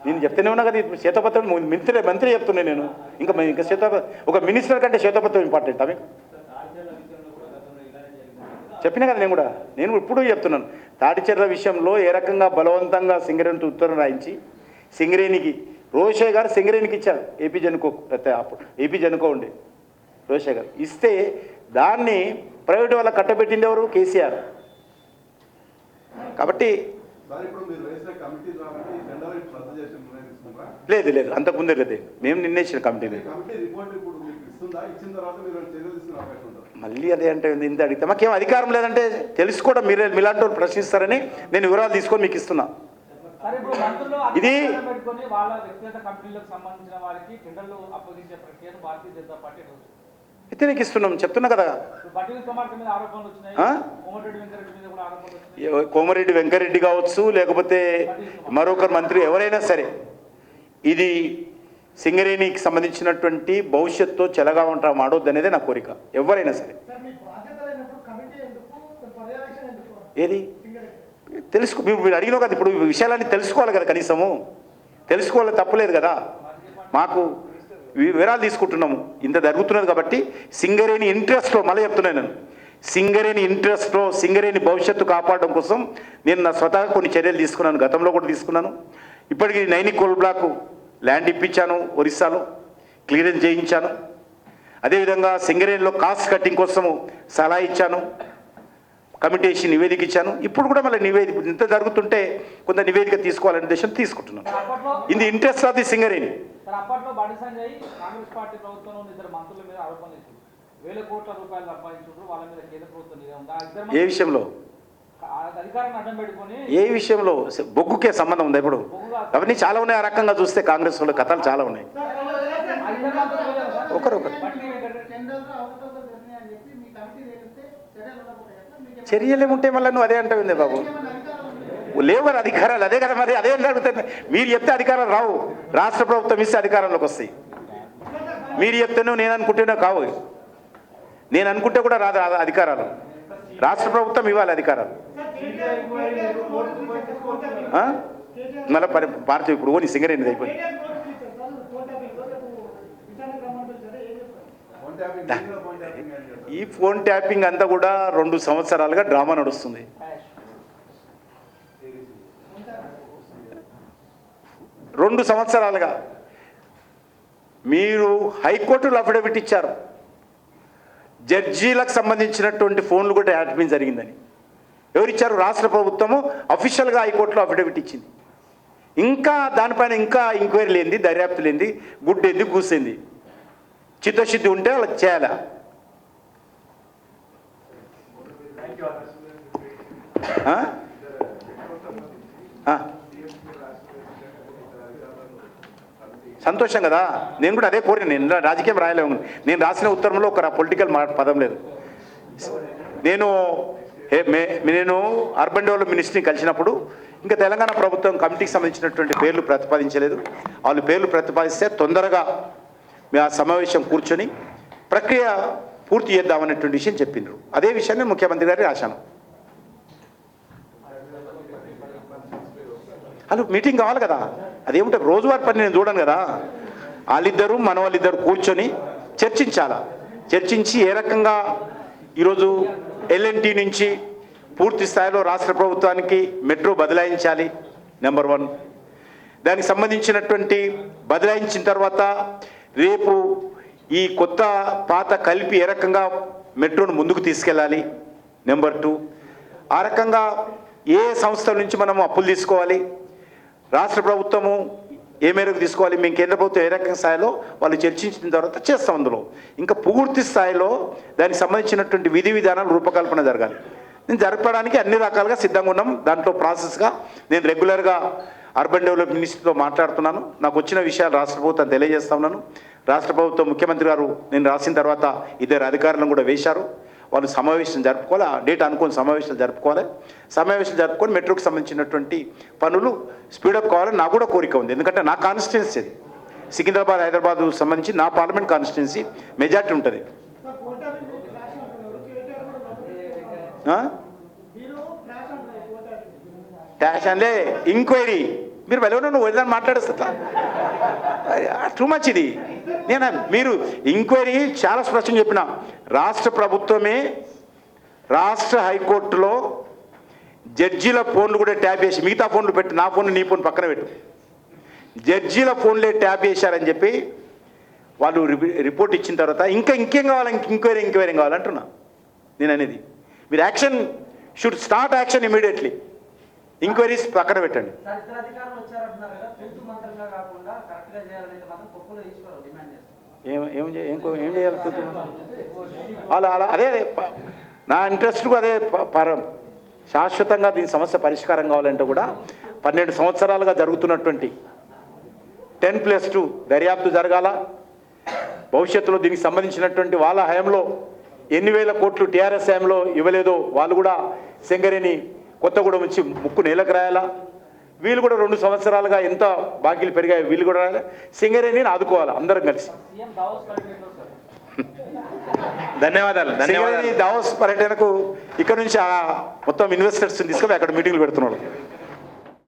నేను చెప్తూనే ఉన్నా కదా, ఇప్పుడు శ్వేతపత్రం మంత్రి చెప్తున్నాను నేను. ఇంకా ఒక మినిస్టర్ కంటే శ్వేతపత్రం ఇంపార్టెంట్ మీకు చెప్పినా కదా. నేను ఇప్పుడు చెప్తున్నాను, తాటిచెర్ల విషయంలో ఏ రకంగా బలవంతంగా సింగరేణితో ఉత్తరం రాయించి సింగరేణికి రోషే గారు సింగరేణికి ఇచ్చారు. ఏపీ జనుకో ఉండే రోషే గారు ఇస్తే దాన్ని ప్రైవేట్ వాళ్ళ కట్టబెట్టింది ఎవరు? కేసీఆర్. కాబట్టి లేదు అంతకుముందే లేదు, మేము నిర్ణయించిన కమిటీ లేదు. మళ్ళీ అదే అంటే ఇంత అడిగితే మాకేం అధికారం లేదంటే తెలుసుకోవడం మీలాంటి వాళ్ళు ప్రశ్నిస్తారని నేను వివరాలు తీసుకొని మీకు ఇస్తున్నా. ఇది వ్యతిరేకిస్తున్నాం చెప్తున్నా కదా. కోమరెడ్డి వెంకరెడ్డి కావచ్చు, లేకపోతే మరొకరు మంత్రి ఎవరైనా సరే, ఇది సింగరేణికి సంబంధించినటువంటి భవిష్యత్తు చెలగా ఉంటాం ఆడొద్దు అనేదే నా కోరిక. ఎవరైనా సరే ఏది తెలుసుకో, మీరు అడిగినావు కదా, ఇప్పుడు విషయాలన్నీ తెలుసుకోవాలి కదా, కనీసము తెలుసుకోవాలి, తప్పలేదు కదా. మాకు వివరాలు తీసుకుంటున్నాము, ఇంత జరుగుతున్నది కాబట్టి సింగరేణి ఇంట్రెస్ట్లో, మళ్ళీ చెప్తున్నాను నేను, సింగరేణి ఇంట్రెస్ట్లో సింగరేణి భవిష్యత్తు కాపాడడం కోసం నేను నా స్వతహా కొన్ని చర్యలు తీసుకున్నాను. గతంలో కూడా తీసుకున్నాను. ఇప్పటికీ నైనిక్ కోల్ బ్లాక్ ల్యాండ్ ఇప్పించాను, ఒరిస్సాలో క్లియరెన్స్ చేయించాను. అదేవిధంగా సింగరేణిలో కాస్ట్ కట్టింగ్ కోసము సలహా ఇచ్చాను, కమిటీ వేసి నివేదిక ఇచ్చాను. ఇప్పుడు కూడా మళ్ళీ నివేదిక ఇంత జరుగుతుంటే కొంత నివేదిక తీసుకోవాలనే ఉద్దేశం తీసుకుంటున్నాను. ఇది ఇంట్రెస్ట్ ఆఫ్ ది సింగరేణి. ఏ విషయంలో బొగ్గుకే సంబంధం ఉందా? ఇప్పుడు అవన్నీ చాలా ఉన్నాయి. ఆ రకంగా చూస్తే కాంగ్రెస్ వాళ్ళ కథలు చాలా ఉన్నాయి. ఒకరొకరు చర్యలు ఏముంటాయి? మళ్ళీ నువ్వు అదే అంటావు బాబు, లేవు కదా అధికారాలు. అదే కదా మరి, అదే అడుగుతాయి. మీరు చెప్తే అధికారాలు రావు, రాష్ట్ర ప్రభుత్వం ఇస్తే అధికారంలోకి వస్తాయి. మీరు చెప్తేనో నేను అనుకుంటేనో కావు. నేను అనుకుంటే కూడా రాదు అధికారాలు, రాష్ట్ర ప్రభుత్వం ఇవ్వాలి అధికారాలు. మళ్ళీ పార్టీ ఇప్పుడు ఓని సింగరేణి అయిపోయింది. ఈ ఫోన్ ట్యాపింగ్ అంతా కూడా 2 సంవత్సరాలుగా డ్రామా నడుస్తుంది. రెండు సంవత్సరాలుగా మీరు హైకోర్టులో అఫిడవిట్ ఇచ్చారు, జడ్జీలకు సంబంధించినటువంటి ఫోన్లు కూడా ట్యాపింగ్ జరిగిందని. ఎవరిచ్చారు? రాష్ట్ర ప్రభుత్వము అఫీషియల్గా హైకోర్టులో అఫిడవిట్ ఇచ్చింది. ఇంకా దానిపైన ఇంకా ఎంక్వైరీ లేనిది, దర్యాప్తు లేనిది, గుడ్డేంది, కూసేంది. చిత్తశుద్ధి ఉంటే వాళ్ళకి చేయాలా? సంతోషం కదా. నేను కూడా అదే కోరిన. నేను రాజకీయం రాయలేము. నేను రాసిన ఉత్తరంలో ఒక పొలిటికల్ పదం లేదు. నేను అర్బన్ డెవలప్మెంట్ మినిస్ట్రీని కలిసినప్పుడు ఇంకా తెలంగాణ ప్రభుత్వం కమిటీకి సంబంధించినటువంటి పేర్లు ప్రతిపాదించలేదు. వాళ్ళు పేర్లు ప్రతిపాదిస్తే తొందరగా ఆ సమావేశం కూర్చొని ప్రక్రియ పూర్తి చేద్దామనేటువంటి విషయం చెప్పిండ్రు. అదే విషయాన్ని ముఖ్యమంత్రి గారికి రాశాను. వాళ్ళు మీటింగ్ కావాలి కదా, అదేమిటో రోజువారి పని నేను చూడను కదా. వాళ్ళిద్దరూ మన వాళ్ళిద్దరు కూర్చొని చర్చించాలా. చర్చించి ఏ రకంగా ఈరోజు LNT నుంచి పూర్తి స్థాయిలో రాష్ట్ర ప్రభుత్వానికి మెట్రో బదలాయించాలి, నెంబర్ 1. దానికి సంబంధించినటువంటి బదలాయించిన తర్వాత రేపు ఈ కొత్త పాత కలిపి ఏ రకంగా మెట్రోను ముందుకు తీసుకెళ్ళాలి, నెంబర్ 2. ఆ రకంగా ఏ సంస్థల నుంచి మనము అప్పులు తీసుకోవాలి, రాష్ట్ర ప్రభుత్వము ఏ మేరకు తీసుకోవాలి, మేము కేంద్ర ప్రభుత్వం ఏ రకంగా స్థాయిలో వాళ్ళు చర్చించిన తర్వాత చేస్తాం. అందులో ఇంకా పూర్తి స్థాయిలో దానికి సంబంధించినటువంటి విధి విధానాలు రూపకల్పన జరగాలి. నేను జరపడానికి అన్ని రకాలుగా సిద్ధంగా ఉన్నాం. దాంట్లో ప్రాసెస్గా నేను రెగ్యులర్గా అర్బన్ డెవలప్మెంట్ మినిస్ట్రీతో మాట్లాడుతున్నాను. నాకు వచ్చిన విషయాలు రాష్ట్ర ప్రభుత్వం తెలియజేస్తా ఉన్నాను. రాష్ట్ర ప్రభుత్వం ముఖ్యమంత్రి గారు నేను రాసిన తర్వాత 2 అధికారులను కూడా వేశారు. వాళ్ళు సమావేశం జరుపుకోవాలి, ఆ డేట్ అనుకుని సమావేశాలు జరుపుకోవాలి. సమావేశాలు జరుపుకొని మెట్రోకి సంబంధించినటువంటి పనులు స్పీడప్ కావాలని నాకు కూడా కోరిక ఉంది. ఎందుకంటే నా కాన్స్టిట్యున్సీ సికింద్రాబాద్, హైదరాబాద్ సంబంధించి నా పార్లమెంట్ కాన్స్టిట్యున్సీ మెజార్టీ ఉంటుంది. ట్యాషన్లే ఎంక్వైరీ మీరు వెళ్ళవడం నువ్వు వదిలేని మాట్లాడేస్తా టూ మచ్ ఇది. నేను మీరు ఎంక్వైరీ చాలా స్పష్టంగా చెప్పిన, రాష్ట్ర ప్రభుత్వమే రాష్ట్ర హైకోర్టులో జడ్జీల ఫోన్లు కూడా ట్యాప్ చేసి, మిగతా ఫోన్లు పెట్టి నా ఫోన్ నీ ఫోన్ పక్కన పెట్టు, జడ్జీల ఫోన్లే ట్యాప్ చేశారని చెప్పి వాళ్ళు రిపోర్ట్ ఇచ్చిన తర్వాత ఇంకేం కావాలి, ఎంక్వైరీ కావాలంటున్నా నేను అనేది. మీరు action should start action immediately, enquiries పక్కన పెట్టండి. ఏం చేయాలి అలా అదే నా ఇంట్రెస్ట్ అదే శాశ్వతంగా దీని సమస్య పరిష్కారం కావాలంటే కూడా 12 సంవత్సరాలుగా జరుగుతున్నటువంటి 10+2 దర్యాప్తు జరగాల. భవిష్యత్తులో దీనికి సంబంధించినటువంటి వాళ్ళ హయాంలో ఎన్ని వేల కోట్లు టీఆర్ఎస్ హయాంలో ఇవ్వలేదో వాళ్ళు కూడా సింగరేణి కొత్తగూడెం నుంచి ముక్కు నేలకు రాయాలా. వీళ్ళు కూడా 2 సంవత్సరాలుగా ఎంత బాకీలు పెరిగాయో వీళ్ళు కూడా రాయాలి. సింగరేణిని ఆదుకోవాలి అందరం కలిసి. ధన్యవాదాలు. దావోస్ పర్యటనకు ఇక్కడ నుంచి మొత్తం ఇన్వెస్టర్స్ తీసుకొని అక్కడ మీటింగ్లు పెడుతున్నాడు.